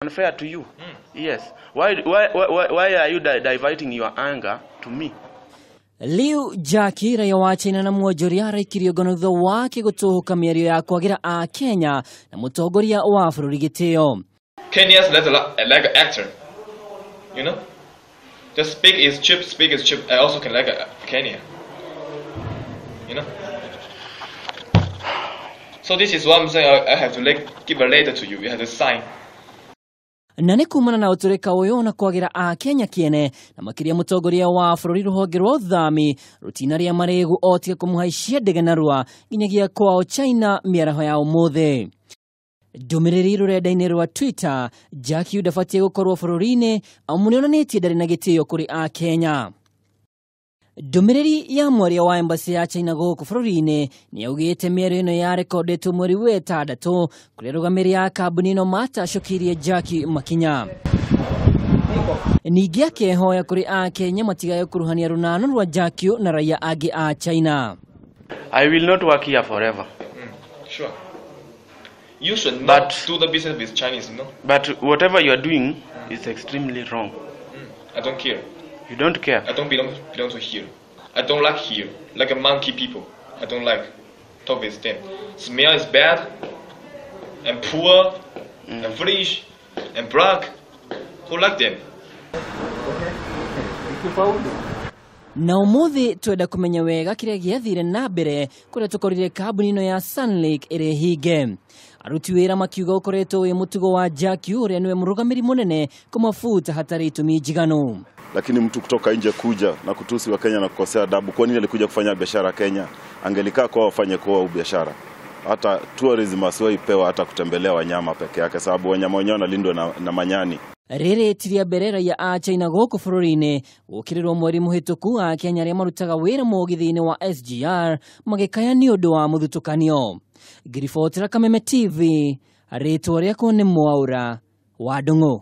Unfair to you? Yes. Why are you diverting your anger to me? Liu Jaqiu raia wa China na mwonjoria araikirio ngono wake gutuhuka miario ya kwagira Akenya na mutongoria wa bururi-ini. Kenyans like an actor, you know. Just speak is cheap. I also can like a Kenya, you know. So this is what I'm saying. I have to give a letter to you. You have to sign. Na nĩ kumana na uturika uyu na kwagira Akenya kiene na makiria mutongoria wa bururi ruhonge rwa uthami rutinaria maregu otige kumuhaicia ndege narua nginyagia kwao China miaraho ya umuthi. Ndumiriri rurenda-ini rwa Twitter, Jaqiu ndabatie gukorwo bururi-ini amunionanetie ndari na gitio kuri Akenya. Ndumiriri ya mwaria wa embassy ya China guku bururi-ini ni augite miario ino ya recordetwo mweri wa ĩtandatũ kuria rugamiri ya kambuni ino matacokirie Jaqiu makinya. Ningi akehoya kuri Akenya matigaye kuruhania runano rwa Jaqiu na raia angi a China. I will not work here forever. Sure. You should not do the business with Chinese, no? But whatever you are doing is extremely wrong. I don't care. You don't care? I don't belong to here. I don't like here. Like a monkey people. I don't like talk with them. Smell is bad and poor and foolish and black. Who like them? Na umuthi twenda kumenya wega kiria giathire na mbere kuria tukorire kambuni ino ya Sonlink iri hinge. Aruti wira makiuga ukoretwo wi mutugo wa Jaqiu uria niwe murugamiri munene kumafuta hatari itumi njiganu. Lakini mtu kutoka nje kuja na kutusi wa Kenya na kukosea adabu, kwa nini alikuja kufanya biashara Kenya? Angelikaa kwa wafanye kwa biashara. Hata tourism asiwepewa hata kutembelea wanyama peke yake, sababu wanyama wenyewe wanalindwa na manyani. Rere tiria berera ya a China guku bururi-ini gukirirwo mweri muhituku Akenya aria marutaga wira mugithi-ini wa SGR magikaya ni undu wa muthutukanio. Ngiribotera Kameme TV, ritwa riakwa ni Mwaura wa Ndung'u.